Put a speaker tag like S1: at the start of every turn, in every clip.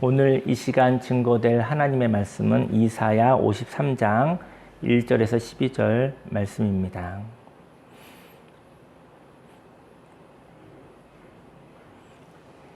S1: 오늘 이 시간 증거될 하나님의 말씀은 이사야 53장 1절에서 12절 말씀입니다.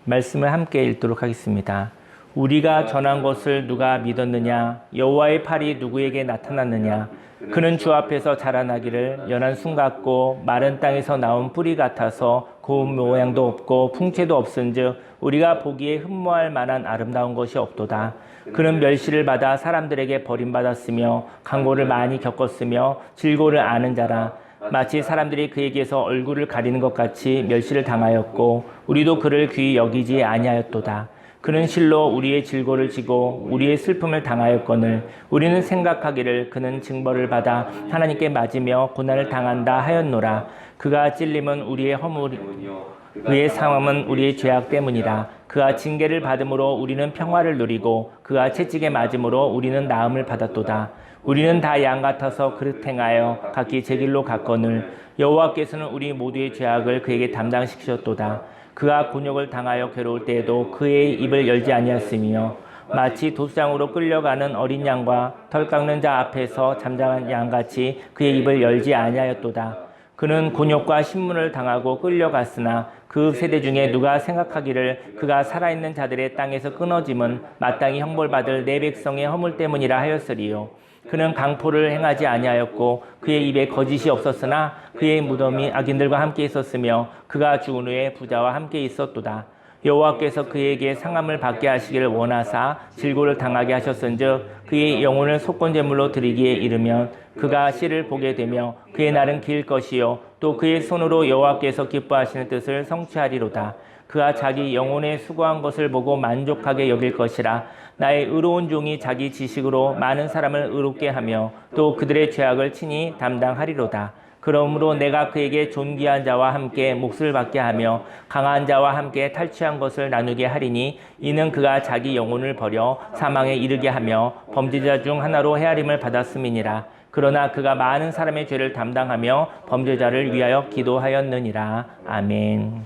S1: 말씀을 함께 읽도록 하겠습니다. 우리가 전한 것을 누가 믿었느냐? 여호와의 팔이 누구에게 나타났느냐? 그는 주 앞에서 자라나기를 연한 순 같고 마른 땅에서 나온 뿌리 같아서 고운 모양도 없고 풍채도 없은즉 우리가 보기에 흠모할 만한 아름다운 것이 없도다. 그는 멸시를 받아 사람들에게 버림받았으며 강고를 많이 겪었으며 질고를 아는 자라. 마치 사람들이 그에게서 얼굴을 가리는 것 같이 멸시를 당하였고 우리도 그를 귀히 여기지 아니하였도다. 그는 실로 우리의 질고를 지고 우리의 슬픔을 당하였거늘 우리는 생각하기를 그는 징벌을 받아 하나님께 맞으며 고난을 당한다 하였노라. 그가 찔림은 우리의 허물이요 그의 상함은 우리의 죄악 때문이라. 그가 징계를 받음으로 우리는 평화를 누리고 그가 채찍에 맞음으로 우리는 나음을 받았도다. 우리는 다 양 같아서 그릇 행하여 각기 제 길로 갔거늘 여호와께서는 우리 모두의 죄악을 그에게 담당시키셨도다. 그가 곤욕을 당하여 괴로울 때에도 그의 입을 열지 아니하였으며 마치 도수장으로 끌려가는 어린 양과 털 깎는 자 앞에서 잠잠한 양같이 그의 입을 열지 아니하였도다. 그는 곤욕과 신문을 당하고 끌려갔으나 그 세대 중에 누가 생각하기를 그가 살아있는 자들의 땅에서 끊어짐은 마땅히 형벌받을 내 백성의 허물 때문이라 하였으리요. 그는 강포를 행하지 아니하였고 그의 입에 거짓이 없었으나 그의 무덤이 악인들과 함께 있었으며 그가 죽은 후에 부자와 함께 있었도다. 여호와께서 그에게 상함을 받게 하시기를 원하사 질고를 당하게 하셨은즉 그의 영혼을 속건제물로 드리기에 이르면 그가 씨를 보게 되며 그의 날은 길 것이요 또 그의 손으로 여호와께서 기뻐하시는 뜻을 성취하리로다. 그가 자기 영혼에 수고한 것을 보고 만족하게 여길 것이라. 나의 의로운 종이 자기 지식으로 많은 사람을 의롭게 하며 또 그들의 죄악을 친히 담당하리로다. 그러므로 내가 그에게 존귀한 자와 함께 몫을 받게 하며 강한 자와 함께 탈취한 것을 나누게 하리니 이는 그가 자기 영혼을 버려 사망에 이르게 하며 범죄자 중 하나로 헤아림을 받았음이니라. 그러나 그가 많은 사람의 죄를 담당하며 범죄자를 위하여 기도하였느니라. 아멘.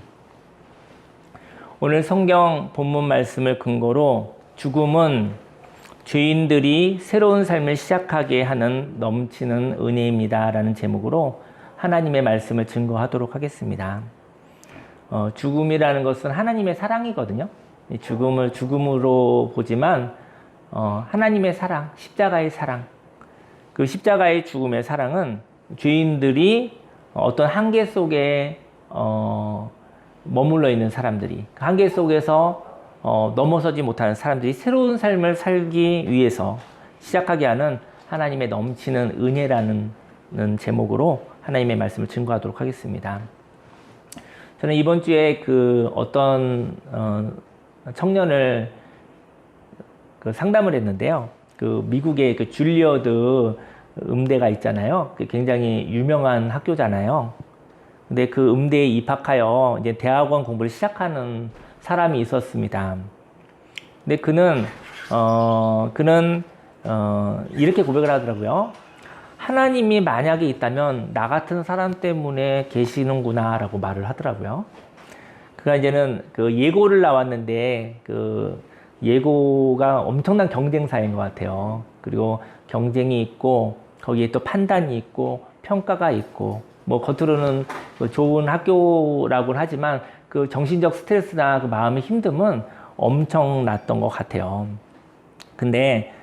S1: 오늘 성경 본문 말씀을 근거로 죽음은 죄인들이 새로운 삶을 시작하게 하는 넘치는 은혜입니다 라는 제목으로 하나님의 말씀을 증거하도록 하겠습니다. 죽음이라는 것은 하나님의 사랑이거든요. 죽음을 죽음으로 보지만 하나님의 사랑, 십자가의 사랑, 그 십자가의 죽음의 사랑은 죄인들이 어떤 한계 속에 머물러 있는 사람들이 그 한계 속에서 넘어서지 못하는 사람들이 새로운 삶을 살기 위해서 시작하게 하는 하나님의 넘치는 은혜라는 제목으로 하나님의 말씀을 증거하도록 하겠습니다. 저는 이번 주에 그 어떤 청년을 그 상담을 했는데요. 그 미국의 그 줄리어드 음대가 있잖아요. 그 굉장히 유명한 학교잖아요. 근데 그 음대에 입학하여 이제 대학원 공부를 시작하는 사람이 있었습니다. 근데 그는 이렇게 고백을 하더라고요. 하나님이 만약에 있다면 나 같은 사람 때문에 계시는구나 라고 말을 하더라고요. 그가 이제는 그 예고를 나왔는데 그 예고가 엄청난 경쟁사인 것 같아요. 그리고 경쟁이 있고 거기에 또 판단이 있고 평가가 있고 뭐 겉으로는 좋은 학교라고는 하지만 그 정신적 스트레스나 그 마음의 힘듦은 엄청났던 것 같아요. 근데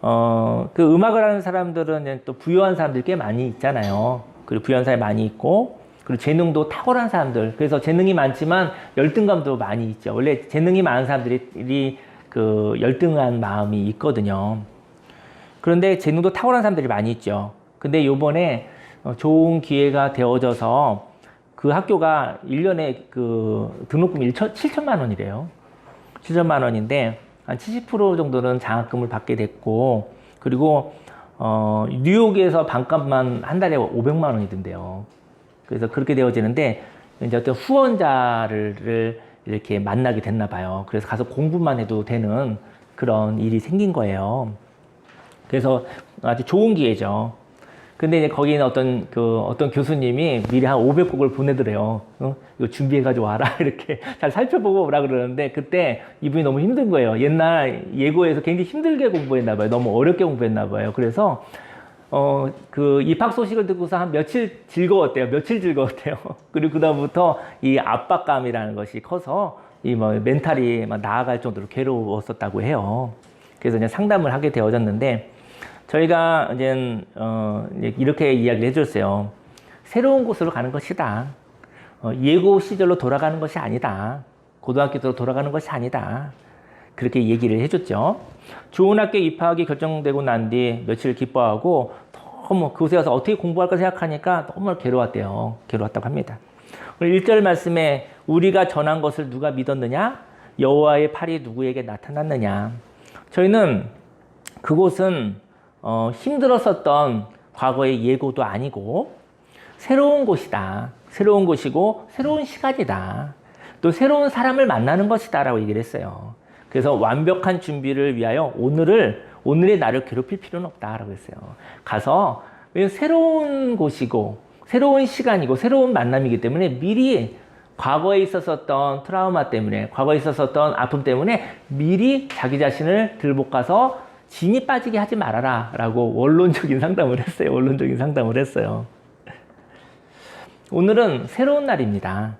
S1: 그 음악을 하는 사람들은 또 부유한 사람들이 꽤 많이 있잖아요. 그리고 부유한 사람이 많이 있고 그리고 재능도 탁월한 사람들. 그래서 재능이 많지만 열등감도 많이 있죠. 원래 재능이 많은 사람들이 그 열등한 마음이 있거든요. 그런데 재능도 탁월한 사람들이 많이 있죠. 근데 요번에 좋은 기회가 되어져서 그 학교가 1년에 그 등록금이 7천만 원이래요. 7천만 원인데 한 70% 정도는 장학금을 받게 됐고 그리고 뉴욕에서 반값만 한 달에 500만 원이 든대요. 그래서 그렇게 되어지는데 이제 어떤 후원자를 이렇게 만나게 됐나 봐요. 그래서 가서 공부만 해도 되는 그런 일이 생긴 거예요. 그래서 아주 좋은 기회죠. 근데 이제 거기는 어떤 교수님이 미리 한 500곡을 보내더래요. 이거 준비해가지고 와라. 이렇게 잘 살펴보고 오라 그러는데 그때 이분이 너무 힘든 거예요. 옛날 예고에서 굉장히 힘들게 공부했나봐요. 너무 어렵게 공부했나봐요. 그래서, 입학 소식을 듣고서 한 며칠 즐거웠대요. 그리고 그다음부터 이 압박감이라는 것이 커서 멘탈이 막 나아갈 정도로 괴로웠었다고 해요. 그래서 이제 상담을 하게 되어졌는데, 저희가 이제 이렇게 이야기를 해줬어요. 새로운 곳으로 가는 것이다. 예고 시절로 돌아가는 것이 아니다. 고등학교 때로 돌아가는 것이 아니다. 그렇게 얘기를 해줬죠. 좋은 학교에 입학이 결정되고 난 뒤 며칠 기뻐하고 너무 그곳에 가서 어떻게 공부할까 생각하니까 너무 괴로웠대요. 괴로웠다고 합니다. 오늘 1절 말씀에 우리가 전한 것을 누가 믿었느냐? 여호와의 팔이 누구에게 나타났느냐? 저희는 그곳은 힘들었었던 과거의 예고도 아니고 새로운 곳이다. 새로운 곳이고 새로운 시간이다. 또 새로운 사람을 만나는 것이다 라고 얘기를 했어요. 그래서 완벽한 준비를 위하여 오늘의 나를 괴롭힐 필요는 없다 라고 했어요. 가서 새로운 곳이고 새로운 시간이고 새로운 만남이기 때문에 미리 과거에 있었던 트라우마 때문에 과거에 있었던 아픔 때문에 미리 자기 자신을 들볶아서 진이 빠지게 하지 말아라 라고 원론적인 상담을 했어요. 오늘은 새로운 날입니다.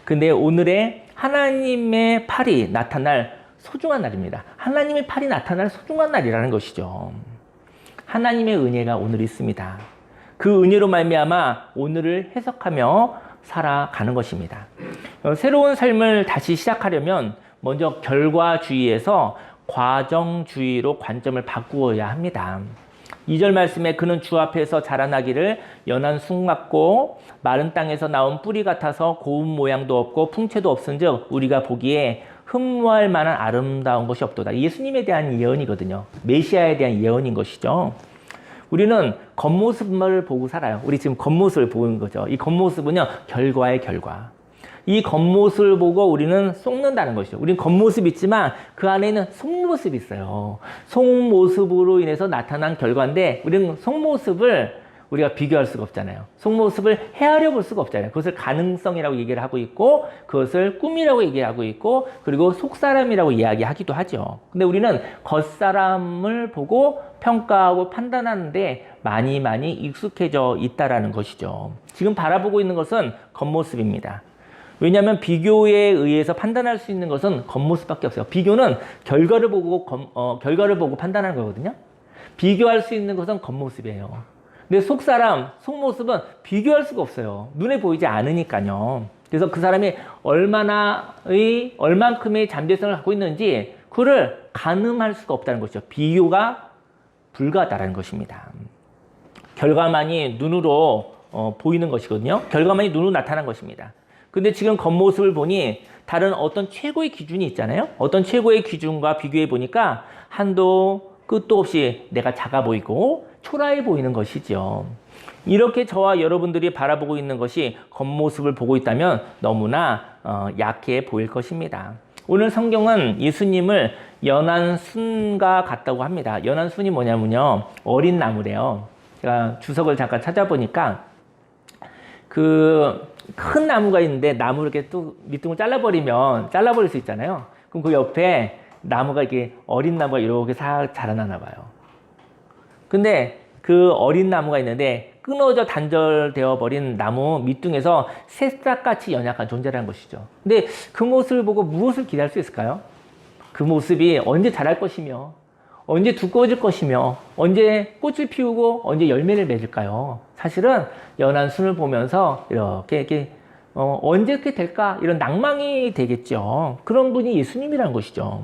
S1: 근데 오늘의 하나님의 팔이 나타날 소중한 날입니다. 하나님의 팔이 나타날 소중한 날이라는 것이죠. 하나님의 은혜가 오늘 있습니다. 그 은혜로 말미암아 오늘을 해석하며 살아가는 것입니다. 새로운 삶을 다시 시작하려면 먼저 결과주의에서 과정주의로 관점을 바꾸어야 합니다. 2절 말씀에 그는 주 앞에서 자라나기를 연한 숲 같고 마른 땅에서 나온 뿌리 같아서 고운 모양도 없고 풍채도 없은즉 우리가 보기에 흠모할 만한 아름다운 것이 없도다. 예수님에 대한 예언이거든요. 메시아에 대한 예언인 것이죠. 우리는 겉모습을 보고 살아요. 우리 지금 겉모습을 보는 거죠. 이 겉모습은요, 결과의 결과. 이 겉모습을 보고 우리는 속는다는 것이죠. 우리는 겉모습이 있지만 그 안에는 속모습이 있어요. 속모습으로 인해서 나타난 결과인데 우리는 속모습을 우리가 비교할 수가 없잖아요. 속모습을 헤아려 볼 수가 없잖아요. 그것을 가능성이라고 얘기를 하고 있고 그것을 꿈이라고 얘기하고 있고 그리고 속사람이라고 이야기하기도 하죠. 근데 우리는 겉사람을 보고 평가하고 판단하는데 많이 익숙해져 있다라는 것이죠. 지금 바라보고 있는 것은 겉모습입니다. 왜냐하면 비교에 의해서 판단할 수 있는 것은 겉모습밖에 없어요. 비교는 결과를 보고 판단하는 거거든요. 비교할 수 있는 것은 겉모습이에요. 근데 속모습은 비교할 수가 없어요. 눈에 보이지 않으니까요. 그래서 그 사람이 얼만큼의 잠재성을 갖고 있는지 그를 가늠할 수가 없다는 것이죠. 비교가 불가하다는 것입니다. 결과만이 눈으로 보이는 것이거든요. 결과만이 눈으로 나타난 것입니다. 근데 지금 겉모습을 보니 다른 어떤 최고의 기준이 있잖아요. 어떤 최고의 기준과 비교해 보니까 한도 끝도 없이 내가 작아 보이고 초라해 보이는 것이죠. 이렇게 저와 여러분들이 바라보고 있는 것이 겉모습을 보고 있다면 너무나 약해 보일 것입니다. 오늘 성경은 예수님을 연한 순과 같다고 합니다. 연한 순이 뭐냐면요, 어린 나무래요. 제가 주석을 잠깐 찾아보니까 큰 나무가 있는데 나무 이렇게 또 밑둥을 잘라버릴 수 있잖아요. 그럼 그 옆에 나무가 이렇게 어린 나무가 이렇게 싹 자라나나 봐요. 근데 그 어린 나무가 있는데 끊어져 단절되어 버린 나무 밑둥에서 새싹같이 연약한 존재라는 것이죠. 근데 그 모습을 보고 무엇을 기대할 수 있을까요? 그 모습이 언제 자랄 것이며 언제 두꺼워질 것이며 언제 꽃을 피우고 언제 열매를 맺을까요? 사실은 연한 순을 보면서 이렇게 언제 그렇게 될까? 이런 낭망이 되겠죠. 그런 분이 예수님이라는 것이죠.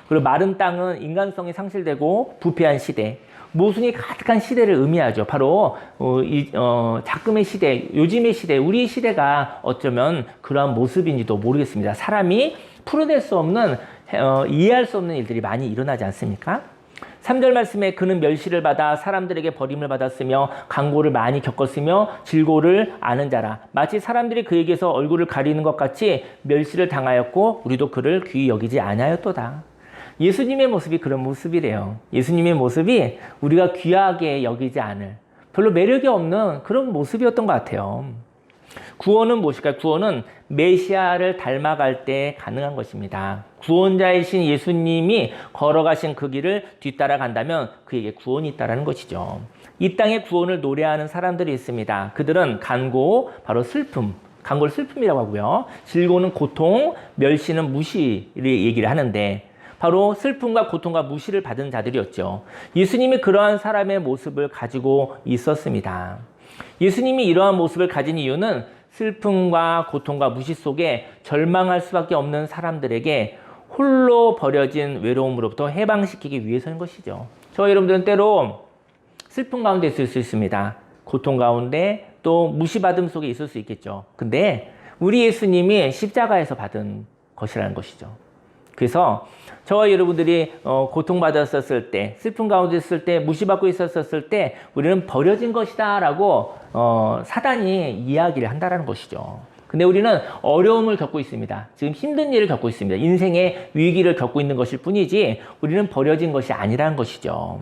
S1: 그리고 마른 땅은 인간성이 상실되고 부패한 시대, 모순이 가득한 시대를 의미하죠. 바로 작금의 시대, 요즘의 시대, 우리의 시대가 어쩌면 그러한 모습인지도 모르겠습니다. 사람이 풀어낼 수 없는, 이해할 수 없는 일들이 많이 일어나지 않습니까? 3절 말씀에 그는 멸시를 받아 사람들에게 버림을 받았으며 강고를 많이 겪었으며 질고를 아는 자라. 마치 사람들이 그에게서 얼굴을 가리는 것 같이 멸시를 당하였고 우리도 그를 귀히 여기지 아니하였도다. 예수님의 모습이 그런 모습이래요. 예수님의 모습이 우리가 귀하게 여기지 않을, 별로 매력이 없는 그런 모습이었던 것 같아요. 구원은 무엇일까요? 구원은 메시아를 닮아갈 때 가능한 것입니다. 구원자이신 예수님이 걸어가신 그 길을 뒤따라 간다면 그에게 구원이 있다는 것이죠. 이 땅에 구원을 노래하는 사람들이 있습니다. 그들은 간고, 바로 슬픔, 간고를 슬픔이라고 하고요. 즐거움은 고통, 멸시는 무시를 얘기를 하는데 바로 슬픔과 고통과 무시를 받은 자들이었죠. 예수님이 그러한 사람의 모습을 가지고 있었습니다. 예수님이 이러한 모습을 가진 이유는 슬픔과 고통과 무시 속에 절망할 수밖에 없는 사람들에게 홀로 버려진 외로움으로부터 해방시키기 위해서인 것이죠. 저와 여러분들은 때로 슬픔 가운데 있을 수 있습니다. 고통 가운데 또 무시받음 속에 있을 수 있겠죠. 근데 우리 예수님이 십자가에서 받은 것이라는 것이죠. 그래서 저와 여러분들이 고통받았었을 때, 슬픔 가운데 있을 때, 무시받고 있었을 때 우리는 버려진 것이다 라고 사단이 이야기를 한다는 것이죠. 근데 우리는 어려움을 겪고 있습니다. 지금 힘든 일을 겪고 있습니다. 인생의 위기를 겪고 있는 것일 뿐이지 우리는 버려진 것이 아니라는 것이죠.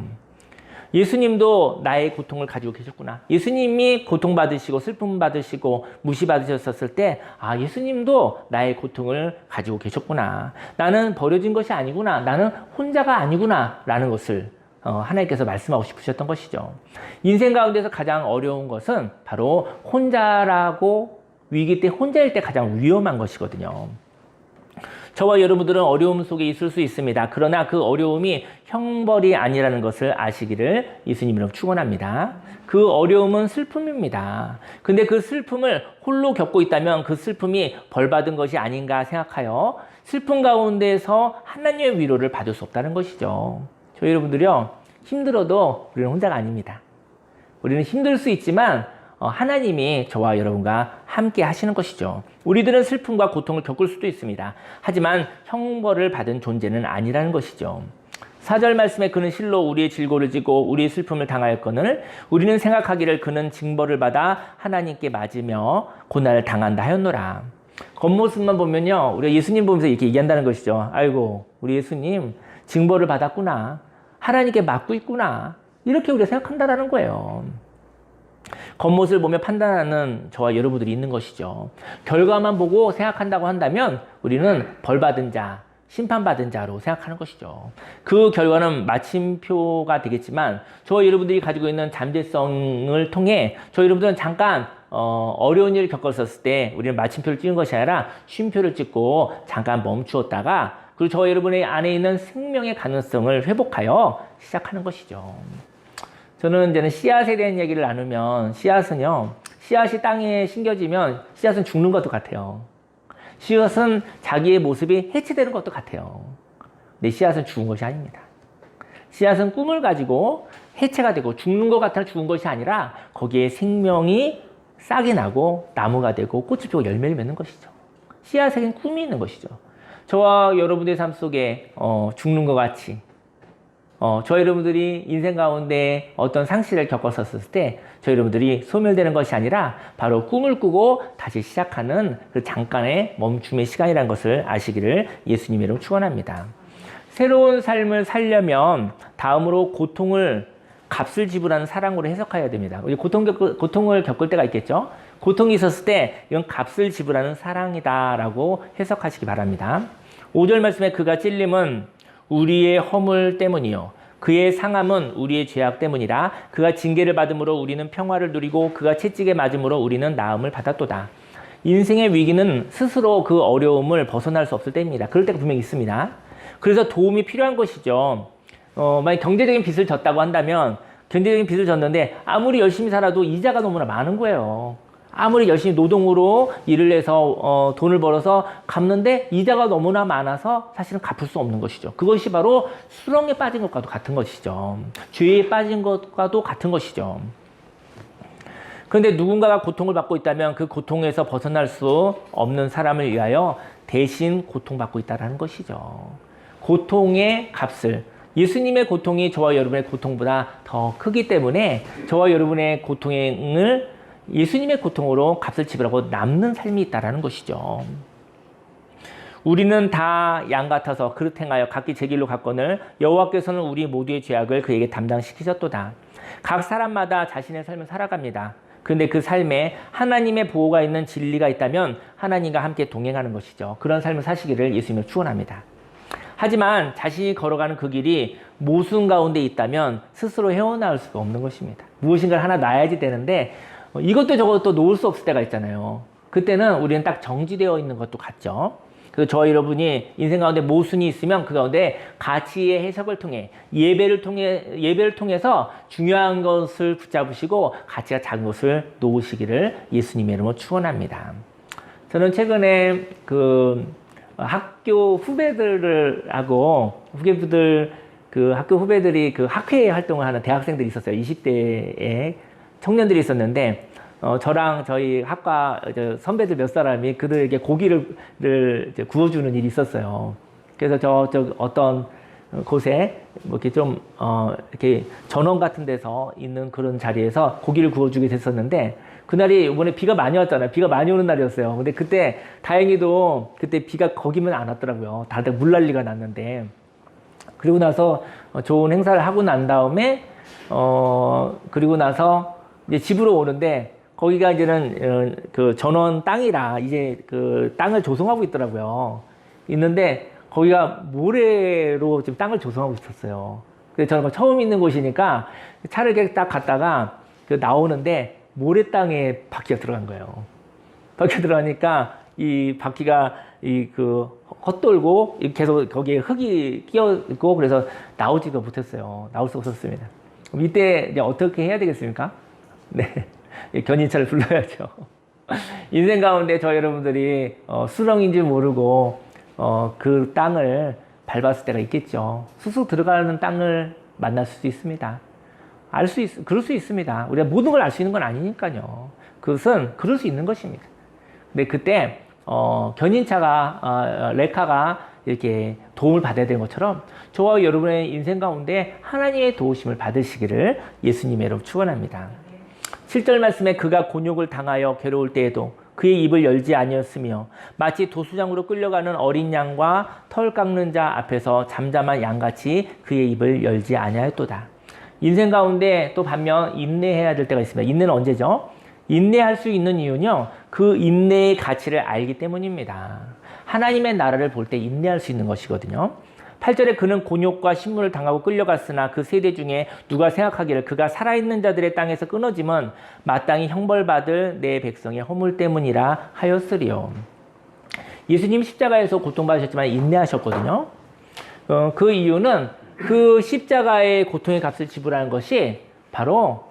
S1: 예수님도 나의 고통을 가지고 계셨구나. 예수님이 고통받으시고 슬픔 받으시고 무시받으셨을 때 예수님도 나의 고통을 가지고 계셨구나. 나는 버려진 것이 아니구나. 나는 혼자가 아니구나 라는 것을 하나님께서 말씀하고 싶으셨던 것이죠. 인생 가운데서 가장 어려운 것은 바로 혼자라고 위기 때 혼자일 때 가장 위험한 것이거든요. 저와 여러분들은 어려움 속에 있을 수 있습니다. 그러나 그 어려움이 형벌이 아니라는 것을 아시기를 예수님으로 축원합니다. 그 어려움은 슬픔입니다. 근데 그 슬픔을 홀로 겪고 있다면 그 슬픔이 벌받은 것이 아닌가 생각하여 슬픔 가운데서 하나님의 위로를 받을 수 없다는 것이죠. 저희 여러분들이요, 힘들어도 우리는 혼자가 아닙니다. 우리는 힘들 수 있지만 하나님이 저와 여러분과 함께 하시는 것이죠. 우리들은 슬픔과 고통을 겪을 수도 있습니다. 하지만 형벌을 받은 존재는 아니라는 것이죠. 4절 말씀에 그는 실로 우리의 질고를 지고 우리의 슬픔을 당하였거늘 우리는 생각하기를 그는 징벌을 받아 하나님께 맞으며 고난을 당한다 하였노라. 겉모습만 보면요, 우리가 예수님 보면서 이렇게 얘기한다는 것이죠. 아이고, 우리 예수님 징벌을 받았구나. 하나님께 맞고 있구나. 이렇게 우리가 생각한다는 거예요. 겉모습을 보며 판단하는 저와 여러분들이 있는 것이죠. 결과만 보고 생각한다고 한다면 우리는 벌받은 자, 심판받은 자로 생각하는 것이죠. 그 결과는 마침표가 되겠지만 저와 여러분들이 가지고 있는 잠재성을 통해 저와 여러분들은 잠깐 어려운 일을 겪었을 때 우리는 마침표를 찍은 것이 아니라 쉼표를 찍고 잠깐 멈추었다가 그리고 저와 여러분의 안에 있는 생명의 가능성을 회복하여 시작하는 것이죠. 저는 이제는 씨앗에 대한 얘기를 나누면 씨앗은요, 씨앗이 땅에 심겨지면 씨앗은 죽는 것도 같아요. 씨앗은 자기의 모습이 해체되는 것도 같아요. 근데 씨앗은 죽은 것이 아닙니다. 씨앗은 꿈을 가지고 해체가 되고 죽는 것 같아 죽은 것이 아니라 거기에 생명이 싹이 나고 나무가 되고 꽃이 피고 열매를 맺는 것이죠. 씨앗에겐 꿈이 있는 것이죠. 저와 여러분의 삶 속에 죽는 것 같이 저희 여러분들이 인생 가운데 어떤 상실을 겪었었을 때 저희 여러분들이 소멸되는 것이 아니라 바로 꿈을 꾸고 다시 시작하는 그 잠깐의 멈춤의 시간이라는 것을 아시기를 예수님으로 축원합니다. 새로운 삶을 살려면 다음으로 고통을 값을 지불하는 사랑으로 해석해야 됩니다. 우리 고통을 겪을 때가 있겠죠. 고통이 있었을 때 이건 값을 지불하는 사랑이다라고 해석하시기 바랍니다. 5절 말씀에 그가 찔림은 우리의 허물 때문이요 그의 상함은 우리의 죄악 때문이라. 그가 징계를 받음으로 우리는 평화를 누리고 그가 채찍에 맞음으로 우리는 나음을 받았도다. 인생의 위기는 스스로 그 어려움을 벗어날 수 없을 때입니다. 그럴 때가 분명히 있습니다. 그래서 도움이 필요한 것이죠. 만약 경제적인 빚을 졌다고 한다면 경제적인 빚을 졌는데 아무리 열심히 살아도 이자가 너무나 많은 거예요. 아무리 열심히 노동으로 일을 해서 돈을 벌어서 갚는데 이자가 너무나 많아서 사실은 갚을 수 없는 것이죠. 그것이 바로 수렁에 빠진 것과도 같은 것이죠. 죄에 빠진 것과도 같은 것이죠. 그런데 누군가가 고통을 받고 있다면 그 고통에서 벗어날 수 없는 사람을 위하여 대신 고통받고 있다는 것이죠. 고통의 값을, 예수님의 고통이 저와 여러분의 고통보다 더 크기 때문에 저와 여러분의 고통을 예수님의 고통으로 값을 지불하고 남는 삶이 있다는 것이죠. 우리는 다 양 같아서 그릇 행하여 각기 제 길로 갔거늘 여호와께서는 우리 모두의 죄악을 그에게 담당시키셨도다. 각 사람마다 자신의 삶을 살아갑니다. 그런데 그 삶에 하나님의 보호가 있는 진리가 있다면 하나님과 함께 동행하는 것이죠. 그런 삶을 사시기를 예수님을 축원합니다. 하지만 자신이 걸어가는 그 길이 모순 가운데 있다면 스스로 헤어나올 수가 없는 것입니다. 무엇인가를 하나 놔야지 되는데 이것도 저것도 놓을 수 없을 때가 있잖아요. 그때는 우리는 딱 정지되어 있는 것도 같죠. 그래서 저와 여러분이 인생 가운데 모순이 있으면 그 가운데 가치의 해석을 통해 예배를 통해서 중요한 것을 붙잡으시고 가치가 작은 것을 놓으시기를 예수님의 이름으로 축원합니다. 저는 최근에 학교 후배들하고 학교 후배들이 학회 활동을 하는 대학생들이 있었어요. 20대의 청년들이 있었는데 저랑 저희 학과 선배들 몇 사람이 그들에게 고기를 구워주는 일이 있었어요. 그래서 어떤 곳에 이렇게 이렇게 전원 같은 데서 있는 그런 자리에서 고기를 구워주게 됐었는데 그날이 이번에 비가 많이 왔잖아요. 비가 많이 오는 날이었어요. 근데 그때 다행히도 그때 비가 거기만 안 왔더라고요. 다들 물난리가 났는데 그리고 나서 좋은 행사를 하고 난 다음에 그리고 나서 이제 집으로 오는데 거기가 이제는 전원 땅이라 이제 땅을 조성하고 있더라고요. 있는데 거기가 모래로 지금 땅을 조성하고 있었어요. 그래서 저는 처음 있는 곳이니까 차를 이렇게 딱 갔다가 나오는데 모래 땅에 바퀴가 들어간 거예요. 바퀴가 들어가니까 이 바퀴가 헛돌고 계속 거기에 흙이 끼어있고 그래서 나오지가 못했어요. 나올 수 없었습니다. 그럼 이때 이제 어떻게 해야 되겠습니까? 네. 견인차를 불러야죠. 인생 가운데 저 여러분들이 수렁인지 모르고 그 땅을 밟았을 때가 있겠죠. 쑥쑥 들어가는 땅을 만날 수도 있습니다. 그럴 수 있습니다. 우리가 모든 걸 알 수 있는 건 아니니까요. 그것은 그럴 수 있는 것입니다. 근데 그때 견인차가 레카가 이렇게 도움을 받아야 되는 것처럼 저와 여러분의 인생 가운데 하나님의 도우심을 받으시기를 예수님의 이름으로 축원합니다. 7절 말씀에 그가 곤욕을 당하여 괴로울 때에도 그의 입을 열지 아니었으며 마치 도수장으로 끌려가는 어린 양과 털 깎는 자 앞에서 잠잠한 양같이 그의 입을 열지 아니하였도다. 인생 가운데 또 반면 인내해야 될 때가 있습니다. 인내는 언제죠? 인내할 수 있는 이유는요. 그 인내의 가치를 알기 때문입니다. 하나님의 나라를 볼 때 인내할 수 있는 것이거든요. 8절에 그는 곤욕과 신문을 당하고 끌려갔으나 그 세대 중에 누가 생각하기를 그가 살아있는 자들의 땅에서 끊어짐은 마땅히 형벌받을 내 백성의 허물 때문이라 하였으리요. 예수님 십자가에서 고통받으셨지만 인내하셨거든요. 그 이유는 그 십자가의 고통의 값을 지불하는 것이 바로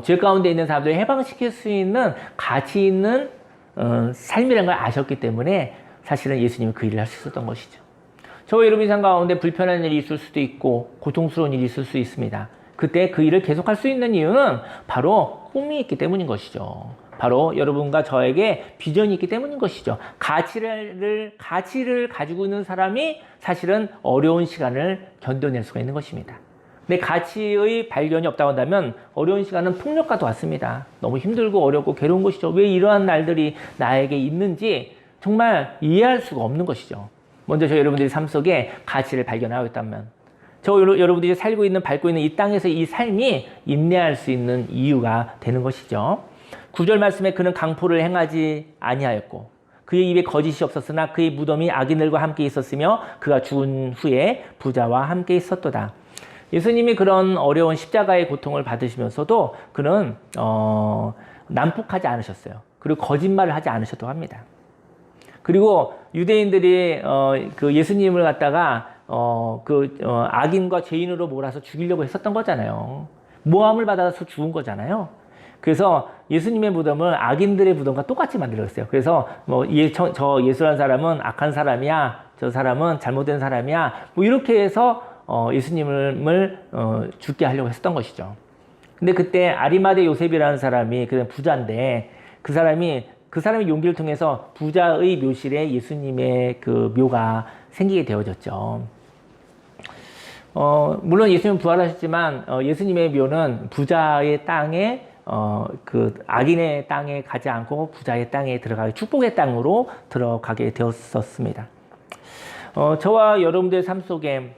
S1: 죄 가운데 있는 사람들을 해방시킬 수 있는 가치 있는 삶이라는 걸 아셨기 때문에 사실은 예수님은 그 일을 할 수 있었던 것이죠. 저와 여러분 인생 가운데 불편한 일이 있을 수도 있고 고통스러운 일이 있을 수 있습니다. 그때 그 일을 계속할 수 있는 이유는 바로 꿈이 있기 때문인 것이죠. 바로 여러분과 저에게 비전이 있기 때문인 것이죠. 가치를 가지고 있는 사람이 사실은 어려운 시간을 견뎌낼 수가 있는 것입니다. 근데 가치의 발견이 없다고 한다면 어려운 시간은 폭력과도 같습니다. 너무 힘들고 어렵고 괴로운 것이죠. 왜 이러한 날들이 나에게 있는지 정말 이해할 수가 없는 것이죠. 먼저 저 여러분들의 삶 속에 가치를 발견하고 있다면 여러분들이 살고 있는 밟고 있는 이 땅에서 이 삶이 인내할 수 있는 이유가 되는 것이죠. 9절 말씀에 그는 강포를 행하지 아니하였고 그의 입에 거짓이 없었으나 그의 무덤이 악인들과 함께 있었으며 그가 죽은 후에 부자와 함께 있었도다. 예수님이 그런 어려운 십자가의 고통을 받으시면서도 그는 난폭하지 않으셨어요. 그리고 거짓말을 하지 않으셨다고 합니다. 그리고 유대인들이 그 예수님을 갖다가 악인과 죄인으로 몰아서 죽이려고 했었던 거잖아요. 모함을 받아서 죽은 거잖아요. 그래서 예수님의 무덤을 악인들의 무덤과 똑같이 만들었어요. 그래서 저 예수라는 사람은 악한 사람이야, 저 사람은 잘못된 사람이야, 이렇게 해서 예수님을 죽게 하려고 했었던 것이죠. 근데 그때 아리마대 요셉이라는 사람이 그냥 부자인데 그 사람이 용기를 통해서 부자의 묘실에 예수님의 그 묘가 생기게 되어졌죠. 물론 예수님은 부활하셨지만 예수님의 묘는 부자의 땅에 그 악인의 땅에 가지 않고 부자의 땅에 들어가게 축복의 땅으로 들어가게 되었었습니다. 저와 여러분들의 삶 속에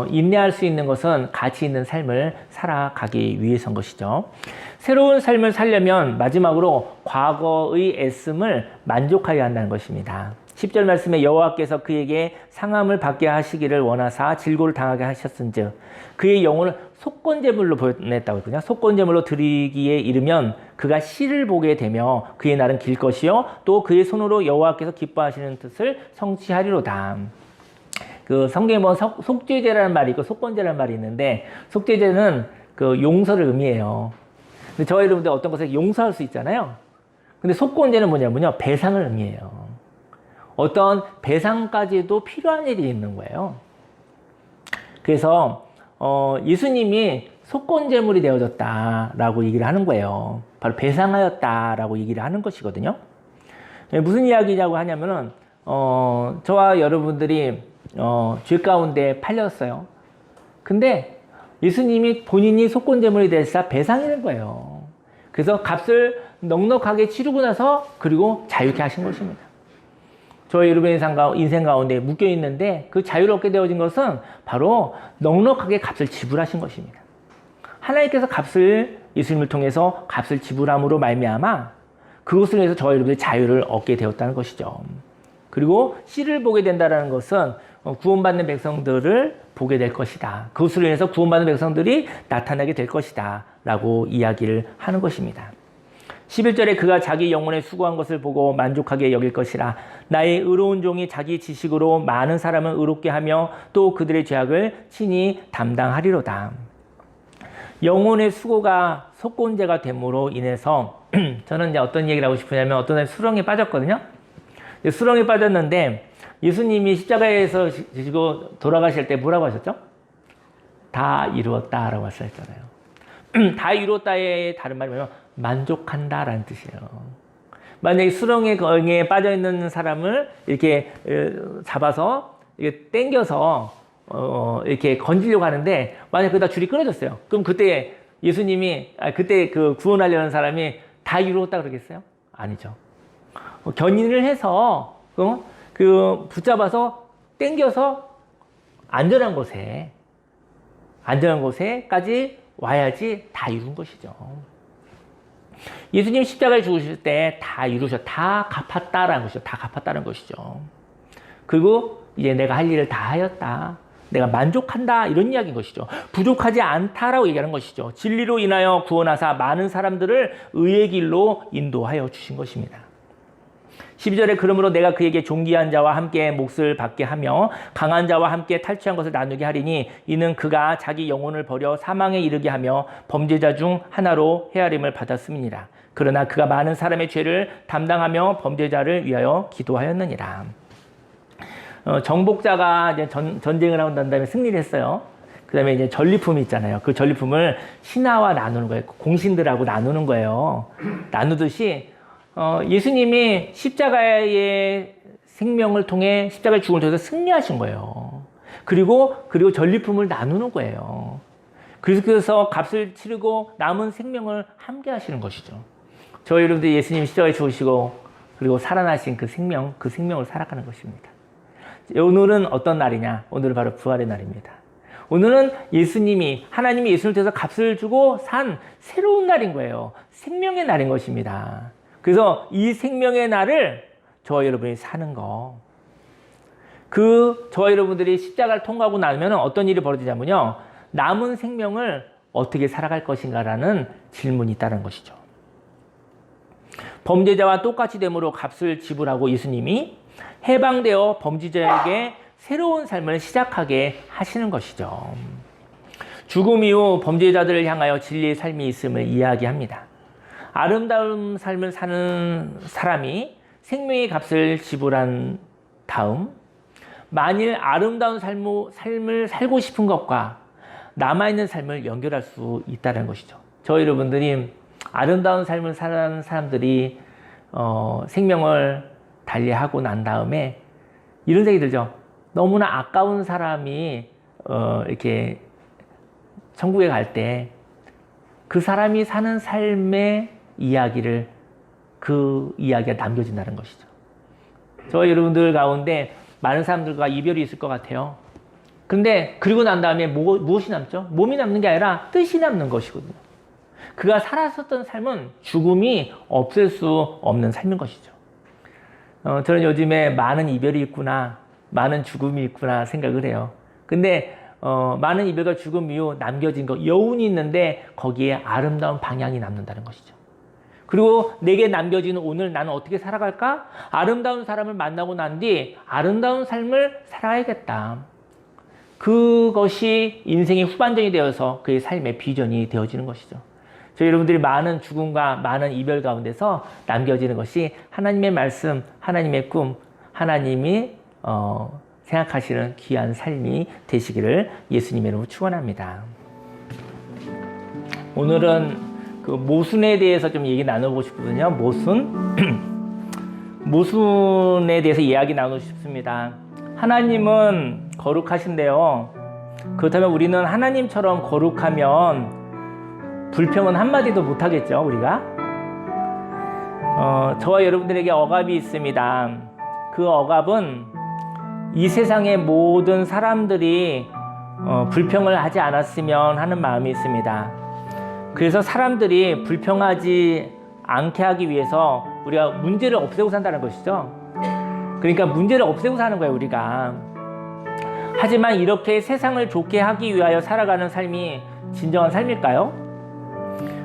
S1: 인내할 수 있는 것은 가치 있는 삶을 살아가기 위해서인 것이죠. 새로운 삶을 살려면 마지막으로 과거의 애씀을 만족하여야 한다는 것입니다. 10절 말씀에 여호와께서 그에게 상함을 받게 하시기를 원하사 질고를 당하게 하셨은즉 그의 영혼을 속건제물로 보냈다고 했거든요. 속건제물로 드리기에 이르면 그가 씨를 보게 되며 그의 날은 길 것이요 또 그의 손으로 여호와께서 기뻐하시는 뜻을 성취하리로다. 그 성경에 보면 속죄제라는 말이 있고 속건제라는 말이 있는데 속죄제는 그 용서를 의미해요. 근데 저희 여러분들 어떤 것을 용서할 수 있잖아요. 근데 속건제는 뭐냐면요. 배상을 의미해요. 어떤 배상까지도 필요한 일이 있는 거예요. 그래서 예수님이 속건제물이 되어졌다라고 얘기를 하는 거예요. 바로 배상하였다라고 얘기를 하는 것이거든요. 무슨 이야기냐고 하냐면은 저와 여러분들이 죄 가운데 팔렸어요. 근데 예수님이 본인이 속건제물이 되사 배상하는 거예요. 그래서 값을 넉넉하게 치르고 나서 그리고 자유케 하신 것입니다. 저희 여러분의 인생 가운데 묶여 있는데 그 자유롭게 되어진 것은 바로 넉넉하게 값을 지불하신 것입니다. 하나님께서 예수님을 통해서 값을 지불함으로 말미암아 그것을 위해서 저희 여러분의 자유를 얻게 되었다는 것이죠. 그리고 씨를 보게 된다는 것은 구원받는 백성들을 보게 될 것이다. 그것으로 인해서 구원받는 백성들이 나타나게 될 것이다. 라고 이야기를 하는 것입니다. 11절에 그가 자기 영혼에 수고한 것을 보고 만족하게 여길 것이라. 나의 의로운 종이 자기 지식으로 많은 사람을 의롭게 하며 또 그들의 죄악을 친히 담당하리로다. 영혼의 수고가 속건제가 됨으로 인해서 저는 이제 어떤 얘기를 하고 싶으냐면 어떤 사람이 수렁에 빠졌거든요. 수렁에 빠졌는데 예수님이 십자가에서 지시고 돌아가실 때 뭐라고 하셨죠? 다 이루었다라고 하셨잖아요. 다 이루었다의 다른 말이 뭐냐면 만족한다라는 뜻이에요. 만약에 수렁에 빠져있는 사람을 이렇게 잡아서 이렇게 당겨서 이렇게 건지려고 하는데 만약에 그다 줄이 끊어졌어요. 그럼 그때 예수님이 그때 그 구원하려는 사람이 다 이루었다 그러겠어요? 아니죠. 견인을 해서 그 붙잡아서 당겨서 안전한 곳에까지 와야지 다 이룬 것이죠. 예수님 십자가에 죽으실 때 다 갚았다라는 것이죠. 다 갚았다는 것이죠. 그리고 이제 내가 할 일을 다 하였다. 내가 만족한다. 이런 이야기인 것이죠. 부족하지 않다라고 얘기하는 것이죠. 진리로 인하여 구원하사 많은 사람들을 의의 길로 인도하여 주신 것입니다. 12절에 그러므로 내가 그에게 존귀한 자와 함께 몫을 받게 하며 강한 자와 함께 탈취한 것을 나누게 하리니 이는 그가 자기 영혼을 버려 사망에 이르게 하며 범죄자 중 하나로 헤아림을 받았음이니라. 그러나 그가 많은 사람의 죄를 담당하며 범죄자를 위하여 기도하였느니라. 정복자가 이제 전쟁을 하고 난 다음에 승리를 했어요. 그 다음에 이제 전리품이 있잖아요. 그 전리품을 신하와 나누는 거예요. 공신들하고 나누는 거예요. 나누듯이 예수님이 십자가의 생명을 통해 십자가의 죽음을 통해서 승리하신 거예요. 그리고 전리품을 나누는 거예요. 그래서 값을 치르고 남은 생명을 함께 하시는 것이죠. 저희 여러분들 예수님이 십자가에 죽으시고 그리고 살아나신 그 생명을 살아가는 것입니다. 오늘은 어떤 날이냐? 오늘은 바로 부활의 날입니다. 오늘은 하나님이 예수님을 통해서 값을 주고 산 새로운 날인 거예요. 생명의 날인 것입니다. 그래서 이 생명의 날을 저와 여러분이 사는 거. 저와 여러분들이 십자가를 통과하고 나면 어떤 일이 벌어지냐면요. 남은 생명을 어떻게 살아갈 것인가라는 질문이 있다는 것이죠. 범죄자와 똑같이 됨으로 값을 지불하고 예수님이 해방되어 범죄자에게 새로운 삶을 시작하게 하시는 것이죠. 죽음 이후 범죄자들을 향하여 진리의 삶이 있음을 이야기합니다. 아름다운 삶을 사는 사람이 생명의 값을 지불한 다음 만일 아름다운 삶을 살고 싶은 것과 남아있는 삶을 연결할 수 있다는 것이죠. 저희 여러분들이 아름다운 삶을 사는 사람들이 생명을 달리하고 난 다음에 이런 생각이 들죠. 너무나 아까운 사람이 이렇게 천국에 갈 때 그 사람이 사는 삶의 이야기가 남겨진다는 것이죠. 저희 여러분들 가운데 많은 사람들과 이별이 있을 것 같아요. 그런데 그리고 난 다음에 무엇이 남죠? 몸이 남는 게 아니라 뜻이 남는 것이거든요. 그가 살았었던 삶은 죽음이 없앨 수 없는 삶인 것이죠. 저는 요즘에 많은 이별이 있구나, 많은 죽음이 있구나 생각을 해요. 근데 많은 이별과 죽음 이후 남겨진 거, 여운이 있는데 거기에 아름다운 방향이 남는다는 것이죠. 그리고 내게 남겨지는 오늘 나는 어떻게 살아갈까? 아름다운 사람을 만나고 난 뒤 아름다운 삶을 살아야겠다. 그것이 인생의 후반전이 되어서 그의 삶의 비전이 되어지는 것이죠. 저희 여러분들이 많은 죽음과 많은 이별 가운데서 남겨지는 것이 하나님의 말씀, 하나님의 꿈, 하나님이 생각하시는 귀한 삶이 되시기를 예수님의 이름으로 축원합니다. 오늘은 그 모순에 대해서 좀 얘기 나누고 싶거든요. 모순에 대해서 이야기 나누고 싶습니다. 하나님은 거룩하신데요. 그렇다면 우리는 하나님처럼 거룩하면 불평은 한마디도 못하겠죠, 우리가? 저와 여러분들에게 억압이 있습니다. 그 억압은 이 세상의 모든 사람들이 불평을 하지 않았으면 하는 마음이 있습니다. 그래서 사람들이 불평하지 않게 하기 위해서 우리가 문제를 없애고 산다는 것이죠. 그러니까 문제를 없애고 사는 거예요, 우리가. 하지만 이렇게 세상을 좋게 하기 위하여 살아가는 삶이 진정한 삶일까요?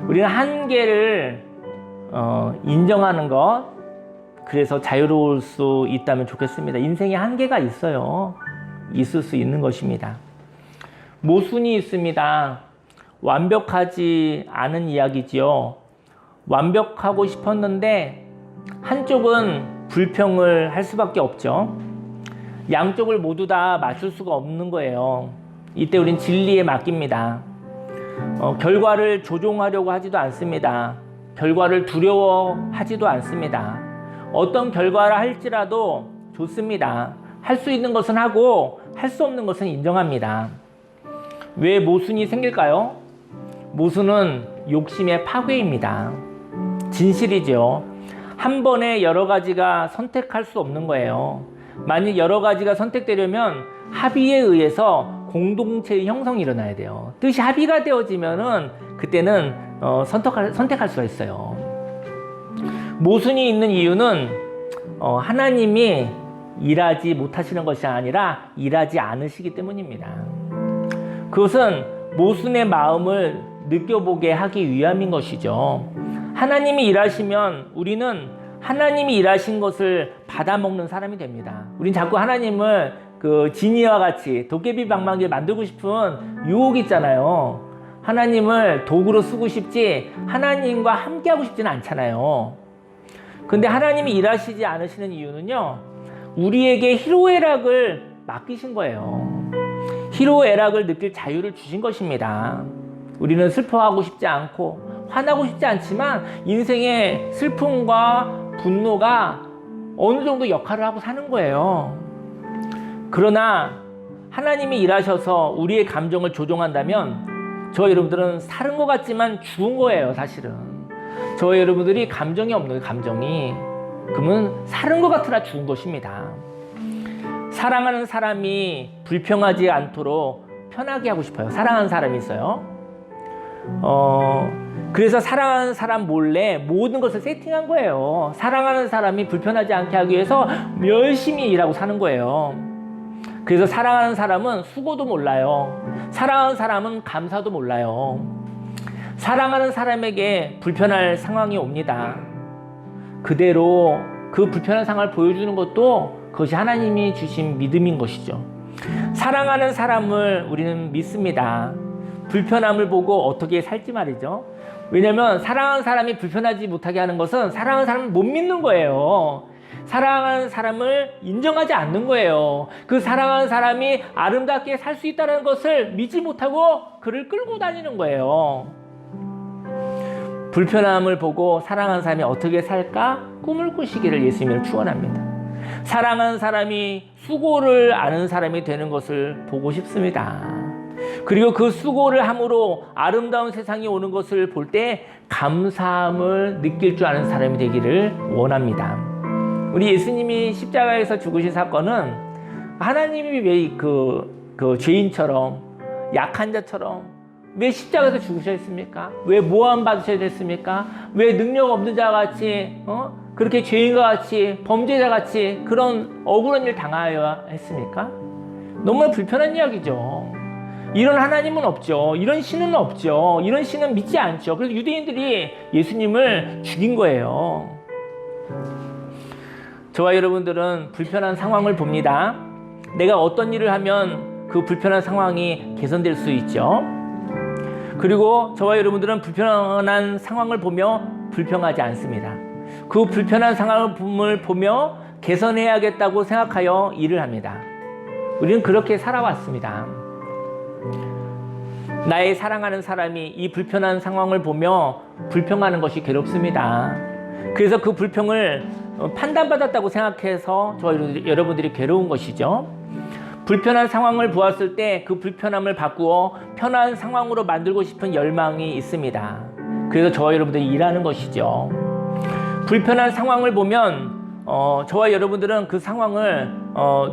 S1: 우리는 한계를 인정하는 것, 그래서 자유로울 수 있다면 좋겠습니다. 인생에 한계가 있어요. 있을 수 있는 것입니다. 모순이 있습니다. 완벽하지 않은 이야기지요. 완벽하고 싶었는데 한쪽은 불평을 할 수밖에 없죠. 양쪽을 모두 다 맞출 수가 없는 거예요. 이때 우린 진리에 맡깁니다. 결과를 조종하려고 하지도 않습니다. 결과를 두려워하지도 않습니다. 어떤 결과를 할지라도 좋습니다. 할 수 있는 것은 하고 할 수 없는 것은 인정합니다. 왜 모순이 생길까요? 모순은 욕심의 파괴입니다. 진실이죠. 한 번에 여러 가지가 선택할 수 없는 거예요. 만약 여러 가지가 선택되려면 합의에 의해서 공동체의 형성이 일어나야 돼요. 뜻이 합의가 되어지면은 그때는 선택할 수가 있어요. 모순이 있는 이유는 하나님이 일하지 못하시는 것이 아니라 일하지 않으시기 때문입니다. 그것은 모순의 마음을 느껴보게 하기 위함인 것이죠. 하나님이 일하시면 우리는 하나님이 일하신 것을 받아먹는 사람이 됩니다. 우린 자꾸 하나님을 그 지니와 같이 도깨비 방망이를 만들고 싶은 유혹이 있잖아요. 하나님을 도구로 쓰고 싶지 하나님과 함께하고 싶지는 않잖아요. 근데 하나님이 일하시지 않으시는 이유는요, 우리에게 희로애락을 맡기신 거예요. 희로애락을 느낄 자유를 주신 것입니다. 우리는 슬퍼하고 싶지 않고 화나고 싶지 않지만 인생의 슬픔과 분노가 어느 정도 역할을 하고 사는 거예요. 그러나 하나님이 일하셔서 우리의 감정을 조종한다면 저 여러분들은 살은 것 같지만 죽은 거예요, 사실은. 저 여러분들이 감정이 없는 감정이 그러면 살은 것 같으나 죽은 것입니다. 사랑하는 사람이 불평하지 않도록 편하게 하고 싶어요. 사랑하는 사람이 있어요. 그래서 사랑하는 사람 몰래 모든 것을 세팅한 거예요. 사랑하는 사람이 불편하지 않게 하기 위해서 열심히 일하고 사는 거예요. 그래서 사랑하는 사람은 수고도 몰라요. 사랑하는 사람은 감사도 몰라요. 사랑하는 사람에게 불편할 상황이 옵니다. 그대로 그 불편한 상황을 보여주는 것도 그것이 하나님이 주신 믿음인 것이죠. 사랑하는 사람을 우리는 믿습니다. 불편함을 보고 어떻게 살지 말이죠. 왜냐하면 사랑하는 사람이 불편하지 못하게 하는 것은 사랑하는 사람을 못 믿는 거예요. 사랑하는 사람을 인정하지 않는 거예요. 그 사랑하는 사람이 아름답게 살 수 있다는 것을 믿지 못하고 그를 끌고 다니는 거예요. 불편함을 보고 사랑하는 사람이 어떻게 살까 꿈을 꾸시기를 예수님을 축원합니다. 사랑하는 사람이 수고를 아는 사람이 되는 것을 보고 싶습니다. 그리고 그 수고를 함으로 아름다운 세상이 오는 것을 볼 때 감사함을 느낄 줄 아는 사람이 되기를 원합니다. 우리 예수님이 십자가에서 죽으신 사건은 하나님이 왜 그 죄인처럼, 약한 자처럼 왜 십자가에서 죽으셨습니까? 왜 모함 받으셔야 됐습니까? 왜 능력 없는 자 같이 그렇게 죄인과 같이 범죄자 같이 그런 억울한 일 당하여야 했습니까? 너무나 불편한 이야기죠. 이런 하나님은 없죠. 이런 신은 없죠. 이런 신은 믿지 않죠. 그래서 유대인들이 예수님을 죽인 거예요. 저와 여러분들은 불편한 상황을 봅니다. 내가 어떤 일을 하면 그 불편한 상황이 개선될 수 있죠. 그리고 저와 여러분들은 불편한 상황을 보며 불평하지 않습니다. 그 불편한 상황을 보며 개선해야겠다고 생각하여 일을 합니다. 우리는 그렇게 살아왔습니다. 나의 사랑하는 사람이 이 불편한 상황을 보며 불평하는 것이 괴롭습니다. 그래서 그 불평을 판단받았다고 생각해서 저와 여러분들이 괴로운 것이죠. 불편한 상황을 보았을 때 그 불편함을 바꾸어 편한 상황으로 만들고 싶은 열망이 있습니다. 그래서 저와 여러분들이 일하는 것이죠. 불편한 상황을 보면 저와 여러분들은 그 상황을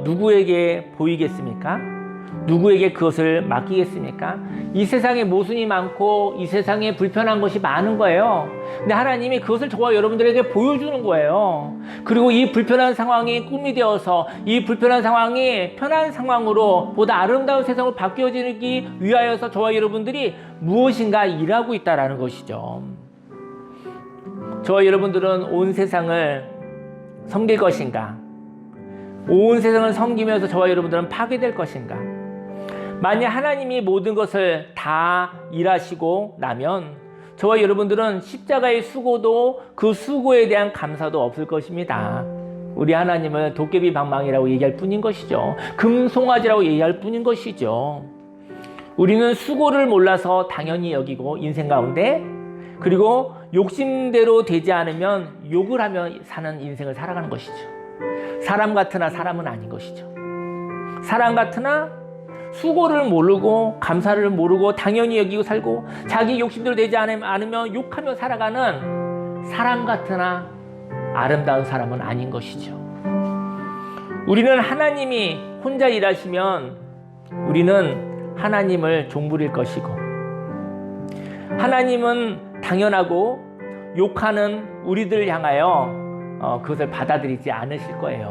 S1: 누구에게 보이겠습니까? 누구에게 그것을 맡기겠습니까? 이 세상에 모순이 많고 이 세상에 불편한 것이 많은 거예요. 근데 하나님이 그것을 저와 여러분들에게 보여주는 거예요. 그리고 이 불편한 상황이 꿈이 되어서 이 불편한 상황이 편한 상황으로 보다 아름다운 세상으로 바뀌어지기 위하여서 저와 여러분들이 무엇인가 일하고 있다는 것이죠. 저와 여러분들은 온 세상을 섬길 것인가? 온 세상을 섬기면서 저와 여러분들은 파괴될 것인가? 만약 하나님이 모든 것을 다 일하시고 나면 저와 여러분들은 십자가의 수고도 그 수고에 대한 감사도 없을 것입니다. 우리 하나님은 도깨비 방망이라고 얘기할 뿐인 것이죠. 금송아지라고 얘기할 뿐인 것이죠. 우리는 수고를 몰라서 당연히 여기고 인생 가운데, 그리고 욕심대로 되지 않으면 욕을 하며 사는 인생을 살아가는 것이죠. 사람 같으나 사람은 아닌 것이죠. 사람 같으나 수고를 모르고 감사를 모르고 당연히 여기고 살고 자기 욕심대로 되지 않으면 욕하며 살아가는 사람 같으나 아름다운 사람은 아닌 것이죠. 우리는 하나님이 혼자 일하시면 우리는 하나님을 종부릴 것이고, 하나님은 당연하고 욕하는 우리들 향하여 그것을 받아들이지 않으실 거예요.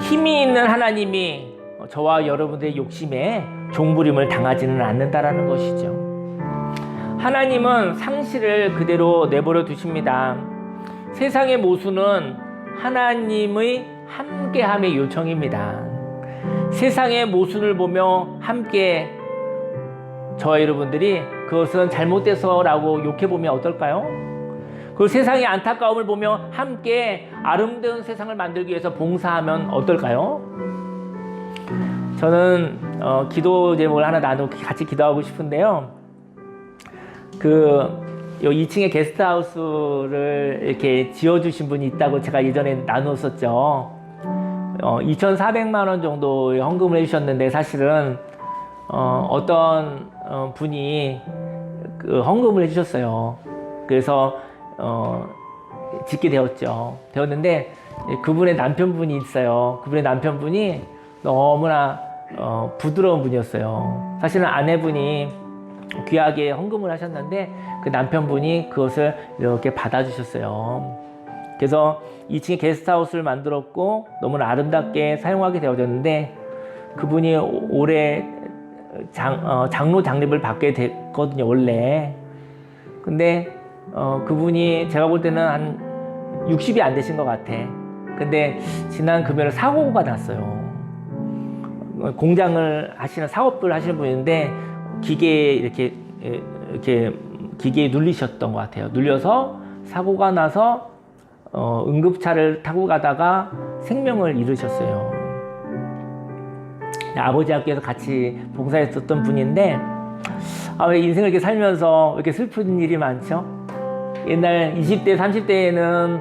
S1: 힘이 있는 하나님이 저와 여러분들의 욕심에 종부림을 당하지는 않는다라는 것이죠. 하나님은 상실을 그대로 내버려 두십니다. 세상의 모순은 하나님의 함께함의 요청입니다. 세상의 모순을 보며 함께 저와 여러분들이 그것은 잘못돼서라고 욕해보면 어떨까요? 그 세상의 안타까움을 보며 함께 아름다운 세상을 만들기 위해서 봉사하면 어떨까요? 저는 기도 제목을 하나 나누고 같이 기도하고 싶은데요. 요 2층에 게스트하우스를 이렇게 지어주신 분이 있다고 제가 예전에 나눴었죠. 2,400만 원 정도의 헌금을 해주셨는데, 사실은 어떤 분이 그 헌금을 해주셨어요. 그래서 짓게 되었는데 그분의 남편분이 있어요. 그분의 남편분이 너무나 부드러운 분이었어요. 사실은 아내분이 귀하게 헌금을 하셨는데 그 남편분이 그것을 이렇게 받아주셨어요. 그래서 2층에 게스트하우스를 만들었고 너무나 아름답게 사용하게 되어졌는데, 그분이 올해 장로 장립을 받게 됐거든요, 원래. 근데 그분이 제가 볼 때는 한 60이 안 되신 것 같아. 근데 지난 금요일에 사고가 났어요. 공장을 하시는, 사업을 하시는 분인데 기계에 이렇게 기계에 눌리셨던 것 같아요. 눌려서 사고가 나서 응급차를 타고 가다가 생명을 잃으셨어요. 아버지께서 같이 봉사했었던 분인데, 왜 인생을 이렇게 살면서 이렇게 슬픈 일이 많죠? 옛날 20대, 30대에는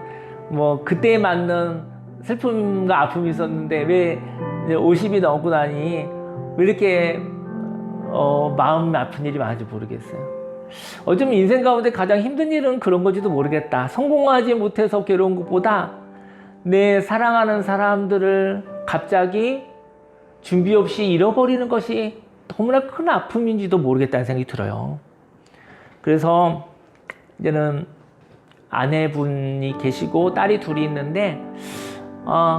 S1: 뭐 그때에 맞는 슬픔과 아픔이 있었는데 왜 50이 넘고 나니 왜 이렇게 마음 아픈 일이 많은지 모르겠어요. 어쩌면 인생 가운데 가장 힘든 일은 그런 건지도 모르겠다. 성공하지 못해서 괴로운 것보다 내 사랑하는 사람들을 갑자기 준비 없이 잃어버리는 것이 너무나 큰 아픔인지도 모르겠다는 생각이 들어요. 그래서 이제는 아내분이 계시고 딸이 둘이 있는데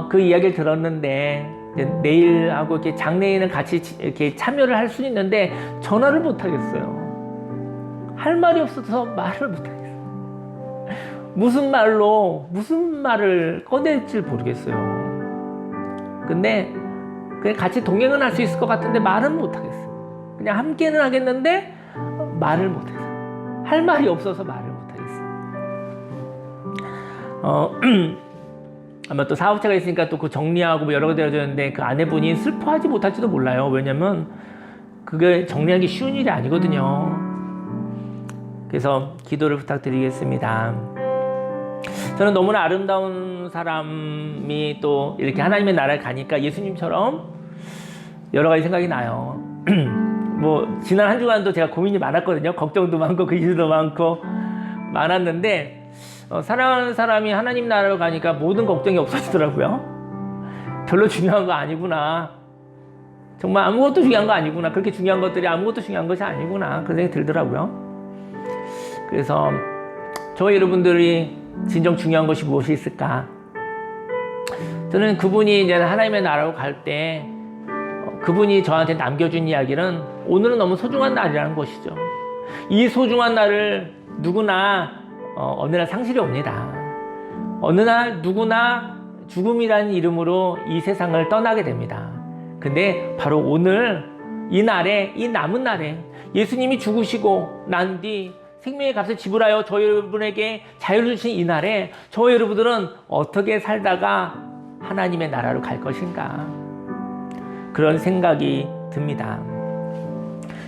S1: 그 이야기를 들었는데 내일하고 이렇게 장례에는 같이 이렇게 참여를 할 수 있는데 전화를 못 하겠어요. 할 말이 없어서 말을 못 하겠어요. 무슨 말을 꺼낼지 모르겠어요. 근데 그냥 같이 동행은 할 수 있을 것 같은데 말은 못 하겠어요. 그냥 함께는 하겠는데 말을 못 해서 할 말이 없어서 말을 못 하겠어요. 아마 또 사업체가 있으니까 또 그 정리하고 뭐 여러 가지 되어졌는데 그 아내분이 슬퍼하지 못할지도 몰라요. 왜냐면 그게 정리하기 쉬운 일이 아니거든요. 그래서 기도를 부탁드리겠습니다. 저는 너무나 아름다운 사람이 또 이렇게 하나님의 나라에 가니까 예수님처럼 여러 가지 생각이 나요. 뭐 지난 한 주간도 제가 고민이 많았거든요. 걱정도 많고 근심도 많고 많았는데 사랑하는 사람이 하나님 나라로 가니까 모든 걱정이 없어지더라고요. 별로 중요한 거 아니구나. 정말 아무것도 중요한 거 아니구나. 그렇게 중요한 것들이 아무것도 중요한 것이 아니구나. 그런 생각이 들더라고요. 그래서 저와 여러분들이 진정 중요한 것이 무엇이 있을까? 저는 그분이 이제 하나님의 나라로 갈 때 그분이 저한테 남겨준 이야기는 오늘은 너무 소중한 날이라는 것이죠. 이 소중한 날을 누구나 어느 날 상실이 옵니다. 어느 날 누구나 죽음이라는 이름으로 이 세상을 떠나게 됩니다. 근데 바로 오늘 이 날에, 이 남은 날에 예수님이 죽으시고 난 뒤 생명의 값을 지불하여 저희 여러분에게 자유를 주신 이 날에 저희 여러분들은 어떻게 살다가 하나님의 나라로 갈 것인가, 그런 생각이 듭니다.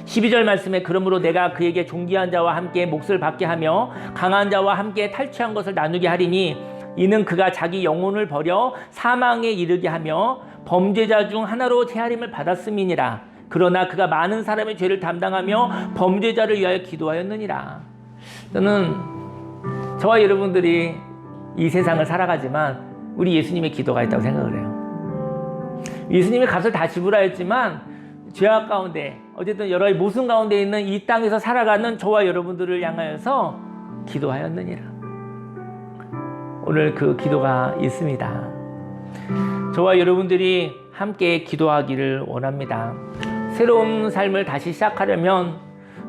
S1: 12절 말씀에 그러므로 내가 그에게 존귀한 자와 함께 몫을 받게 하며 강한 자와 함께 탈취한 것을 나누게 하리니 이는 그가 자기 영혼을 버려 사망에 이르게 하며 범죄자 중 하나로 재활임을 받았음이니라. 그러나 그가 많은 사람의 죄를 담당하며 범죄자를 위하여 기도하였느니라. 저는 저와 여러분들이 이 세상을 살아가지만 우리 예수님의 기도가 있다고 생각을 해요. 예수님의 값을 다 지불하였지만 죄악 가운데 어쨌든 여러 가지 모순 가운데 있는 이 땅에서 살아가는 저와 여러분들을 향하여서 기도하였느니라. 오늘 그 기도가 있습니다. 저와 여러분들이 함께 기도하기를 원합니다. 새로운 삶을 다시 시작하려면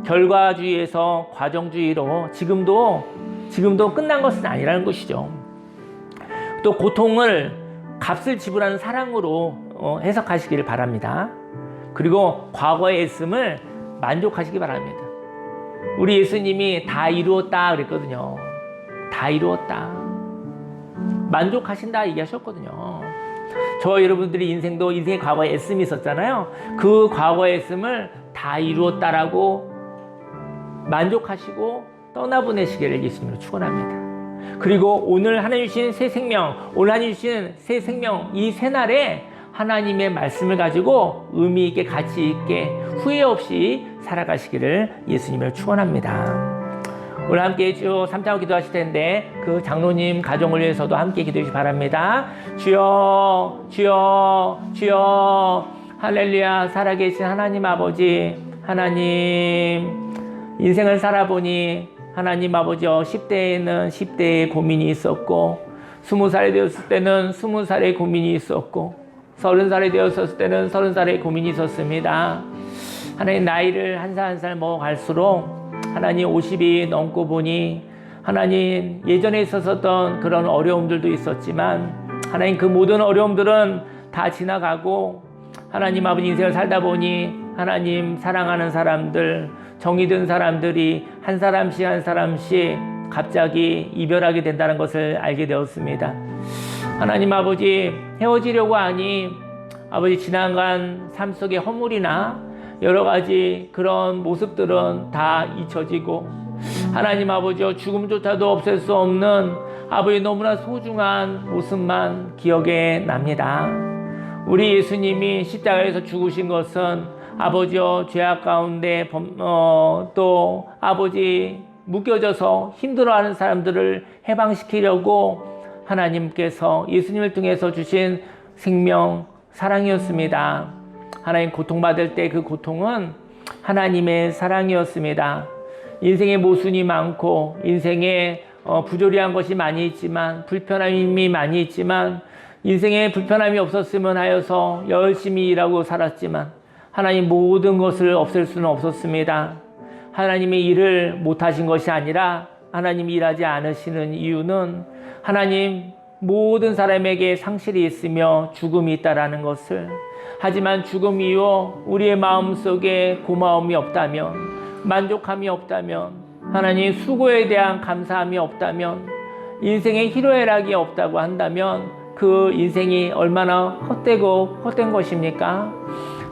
S1: 결과주의에서 과정주의로 지금도 끝난 것은 아니라는 것이죠. 또 고통을 값을 지불하는 사랑으로 해석하시기를 바랍니다. 그리고 과거의 애씀을 만족하시기 바랍니다. 우리 예수님이 다 이루었다 그랬거든요. 다 이루었다. 만족하신다 얘기하셨거든요. 저와 여러분들의 인생도 인생의 과거에 애씀이 있었잖아요. 그 과거의 애씀을 다 이루었다라고 만족하시고 떠나보내시기를 예수님으로 축원합니다. 그리고 오늘 하나님 주신 새 생명, 오늘 하나님 주신 새 생명, 이 새 날에 하나님의 말씀을 가지고 의미 있게 가치 있게 후회 없이 살아가시기를 예수님을 축원합니다. 오늘 함께 주 3차원 기도하실 텐데 그 장로님 가정을 위해서도 함께 기도해 주시기 바랍니다. 주여 주여 주여 할렐루야. 살아계신 하나님 아버지, 하나님 인생을 살아보니 하나님 아버지여 10대에는 10대의 고민이 있었고 20살이 되었을 때는 20살의 고민이 있었고 30살이 되었을 때는 30살의 고민이 있었습니다. 하나님 나이를 한 살 한 살 먹어갈수록 하나님 50이 넘고 보니 하나님 예전에 있었던 그런 어려움들도 있었지만 하나님 그 모든 어려움들은 다 지나가고 하나님 아버지 인생을 살다 보니 하나님 사랑하는 사람들, 정이 든 사람들이 한 사람씩 한 사람씩 갑자기 이별하게 된다는 것을 알게 되었습니다. 하나님 아버지 헤어지려고 하니 아버지 지나간 삶 속의 허물이나 여러 가지 그런 모습들은 다 잊혀지고 하나님 아버지여 죽음조차도 없앨 수 없는 아버지 너무나 소중한 모습만 기억에 납니다. 우리 예수님이 십자가에서 죽으신 것은 아버지여 죄악 가운데 또 아버지 묶여져서 힘들어하는 사람들을 해방시키려고 하나님께서 예수님을 통해서 주신 생명 사랑이었습니다. 하나님 고통받을 때 그 고통은 하나님의 사랑이었습니다. 인생에 모순이 많고 인생에 부조리한 것이 많이 있지만 불편함이 많이 있지만 인생에 불편함이 없었으면 하여서 열심히 일하고 살았지만 하나님 모든 것을 없앨 수는 없었습니다. 하나님의 일을 못하신 것이 아니라 하나님이 일하지 않으시는 이유는 하나님 모든 사람에게 상실이 있으며 죽음이 있다라는 것을, 하지만 죽음 이후 우리의 마음속에 고마움이 없다면, 만족함이 없다면, 하나님 수고에 대한 감사함이 없다면, 인생의 희로애락이 없다고 한다면 그 인생이 얼마나 헛된 것입니까?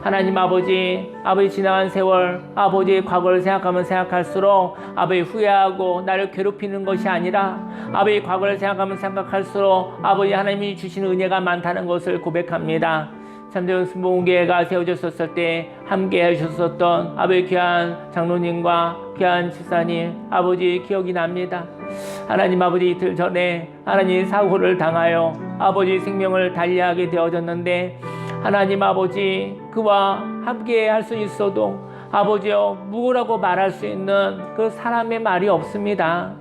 S1: 하나님 아버지 지나간 세월, 아버지의 과거를 생각하면 생각할수록 아버지 후회하고 나를 괴롭히는 것이 아니라 아버지 과거를 생각하면 생각할수록 아버지 하나님이 주시는 은혜가 많다는 것을 고백합니다. 참된 순복음교회가 세워졌었을 때 함께 해주셨었던 아버지 귀한 장로님과 귀한 집사님 아버지 기억이 납니다. 하나님 아버지 이틀 전에 하나님 사고를 당하여 아버지 생명을 달리하게 되어졌는데 하나님 아버지 그와 함께 할 수 있어도 아버지여 무엇라고 말할 수 있는 그 사람의 말이 없습니다.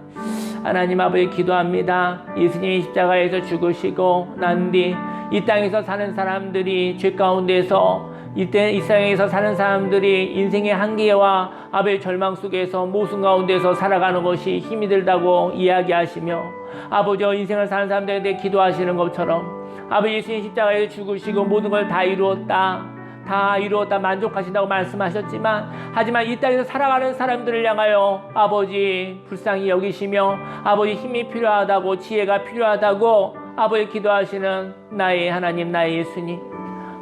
S1: 하나님 아버지 기도합니다. 예수님이 십자가에서 죽으시고 난 뒤 이 땅에서 사는 사람들이 죄 가운데서 이 땅에서 사는 사람들이 인생의 한계와 아버지 절망 속에서 모순 가운데서 살아가는 것이 힘이 들다고 이야기하시며 아버지여 인생을 사는 사람들에 대해 기도하시는 것처럼 아버지 예수님 십자가에서 죽으시고 모든 걸 다 이루었다 만족하신다고 말씀하셨지만 하지만 이 땅에서 살아가는 사람들을 향하여 아버지 불쌍히 여기시며 아버지 힘이 필요하다고 지혜가 필요하다고 아버지 기도하시는 나의 하나님 나의 예수님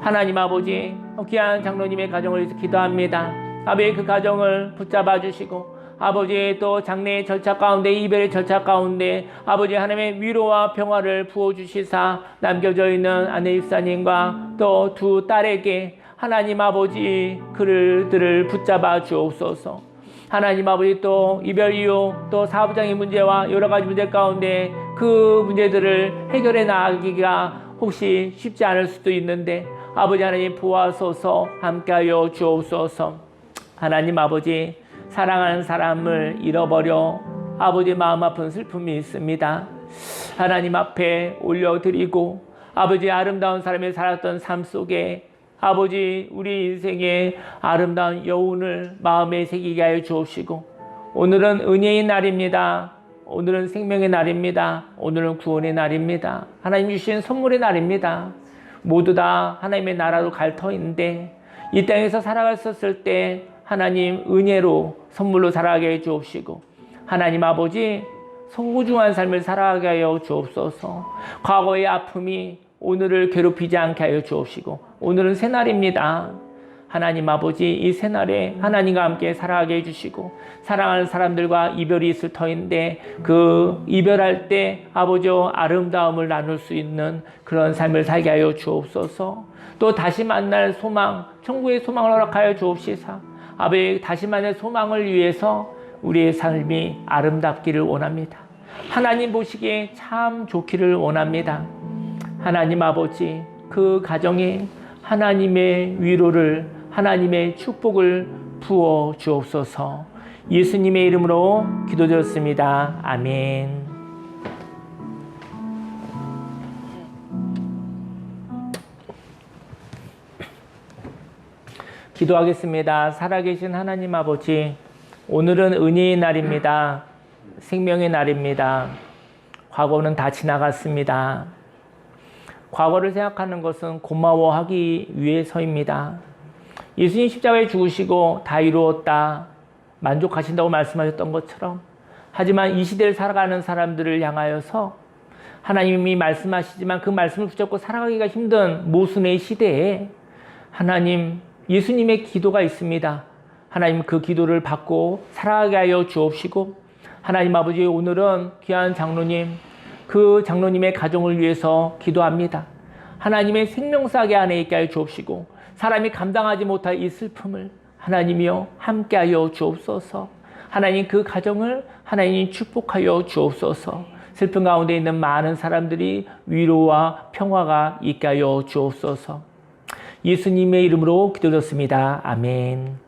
S1: 하나님 아버지 귀한 장로님의 가정을 위해서 기도합니다. 아버지 그 가정을 붙잡아 주시고 아버지 또 장래의 절차 가운데 이별의 절차 가운데 아버지 하나님의 위로와 평화를 부어주시사 남겨져 있는 아내 입사님과 또 두 딸에게 하나님 아버지 그들을 붙잡아 주옵소서. 하나님 아버지 또 이별 이후 또 사업장의 문제와 여러 가지 문제 가운데 그 문제들을 해결해 나가기가 혹시 쉽지 않을 수도 있는데 아버지 하나님 보아소서 함께하여 주옵소서. 하나님 아버지 사랑하는 사람을 잃어버려 아버지 마음 아픈 슬픔이 있습니다. 하나님 앞에 올려드리고 아버지 아름다운 사람이 살았던 삶 속에 아버지 우리 인생의 아름다운 여운을 마음에 새기게 하여 주옵시고 오늘은 은혜의 날입니다. 오늘은 생명의 날입니다. 오늘은 구원의 날입니다. 하나님 주신 선물의 날입니다. 모두 다 하나님의 나라로 갈 터인데 이 땅에서 살아갔었을 때 하나님 은혜로 선물로 살아가게 해 주옵시고 하나님 아버지 소중한 삶을 살아가게 하여 주옵소서. 과거의 아픔이 오늘을 괴롭히지 않게 하여 주옵시고 오늘은 새날입니다. 하나님 아버지 이 새날에 하나님과 함께 살아가게 해주시고 사랑하는 사람들과 이별이 있을 터인데 그 이별할 때 아버지와 아름다움을 나눌 수 있는 그런 삶을 살게 하여 주옵소서. 또 다시 만날 소망 천국의 소망을 허락하여 주옵시사. 아버지 다시 만날 소망을 위해서 우리의 삶이 아름답기를 원합니다. 하나님 보시기에 참 좋기를 원합니다. 하나님 아버지 그 가정에 하나님의 위로를 하나님의 축복을 부어 주옵소서. 예수님의 이름으로 기도드렸습니다. 아멘. 기도하겠습니다. 살아계신 하나님 아버지, 오늘은 은혜의 날입니다. 생명의 날입니다. 과거는 다 지나갔습니다. 과거를 생각하는 것은 고마워하기 위해서입니다. 예수님 십자가에 죽으시고 다 이루었다 만족하신다고 말씀하셨던 것처럼 하지만 이 시대를 살아가는 사람들을 향하여서 하나님이 말씀하시지만 그 말씀을 붙잡고 살아가기가 힘든 모순의 시대에 하나님 예수님의 기도가 있습니다. 하나님 그 기도를 받고 살아가게 하여 주옵시고 하나님 아버지 오늘은 귀한 장로님 그 장로님의 가정을 위해서 기도합니다. 하나님의 생명사계 안에 있게 하여 주옵시고 사람이 감당하지 못할 이 슬픔을 하나님이여 함께하여 주옵소서. 하나님 그 가정을 하나님 축복하여 주옵소서. 슬픔 가운데 있는 많은 사람들이 위로와 평화가 있게 하여 주옵소서. 예수님의 이름으로 기도드렸습니다. 아멘.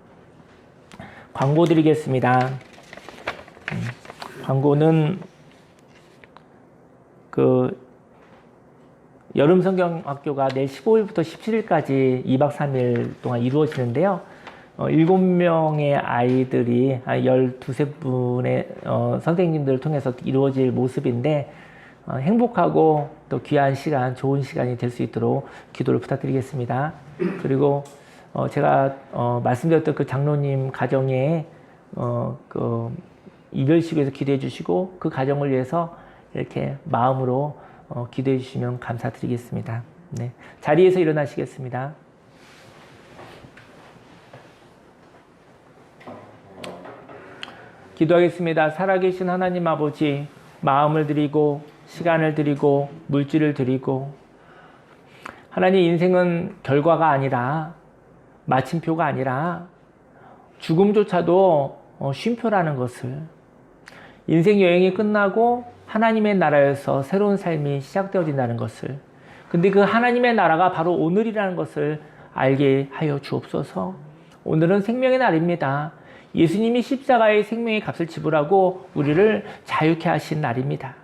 S1: 광고 드리겠습니다. 광고는 여름 성경학교가 내일 15일부터 17일까지 2박 3일 동안 이루어지는데요. 7명의 아이들이 한 12분의 선생님들을 통해서 이루어질 모습인데 행복하고 또 귀한 시간, 좋은 시간이 될 수 있도록 기도를 부탁드리겠습니다. 그리고 제가 말씀드렸던 그 장로님 가정에 이별식 위해서 기도해 주시고 그 가정을 위해서 이렇게 마음으로 기도해 주시면 감사드리겠습니다. 네. 자리에서 일어나시겠습니다. 기도하겠습니다. 살아계신 하나님 아버지, 마음을 드리고 시간을 드리고 물질을 드리고, 하나님, 인생은 결과가 아니라 마침표가 아니라 죽음조차도 쉼표라는 것을, 인생 여행이 끝나고 하나님의 나라에서 새로운 삶이 시작되어진다는 것을, 근데 그 하나님의 나라가 바로 오늘이라는 것을 알게 하여 주옵소서. 오늘은 생명의 날입니다. 예수님이 십자가의 생명의 값을 지불하고 우리를 자유케 하신 날입니다.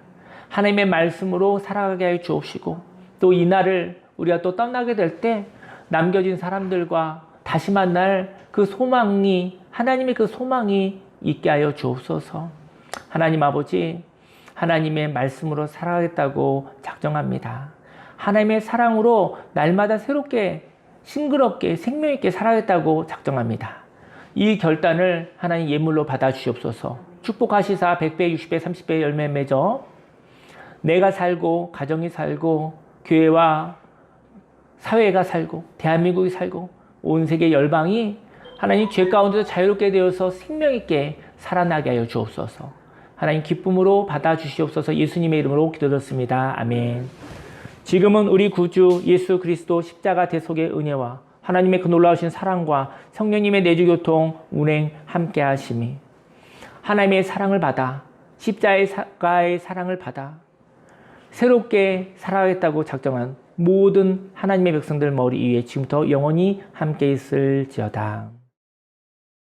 S1: 하나님의 말씀으로 살아가게 하여 주옵시고, 또 이 날을 우리가 또 떠나게 될 때 남겨진 사람들과 다시 만날 그 소망이, 하나님의 그 소망이 있게 하여 주옵소서. 하나님 아버지, 하나님의 말씀으로 살아가겠다고 작정합니다. 하나님의 사랑으로 날마다 새롭게 싱그럽게 생명 있게 살아가겠다고 작정합니다. 이 결단을 하나님 예물로 받아 주시옵소서. 축복하시사 100배, 60배, 30배 열매 맺어 내가 살고 가정이 살고 교회와 사회가 살고 대한민국이 살고 온 세계 열방이 하나님 죄 가운데서 자유롭게 되어서 생명 있게 살아나게 하여 주옵소서. 하나님 기쁨으로 받아 주시옵소서. 예수님의 이름으로 기도드렸습니다. 아멘. 지금은 우리 구주 예수 그리스도 십자가 대속의 은혜와 하나님의 그 놀라우신 사랑과 성령님의 내주교통 운행 함께 하심이, 하나님의 사랑을 받아, 십자가의 사랑을 받아 새롭게 살아가겠다고 작정한 모든 하나님의 백성들 머리 위에 지금부터 영원히 함께 있을지어다.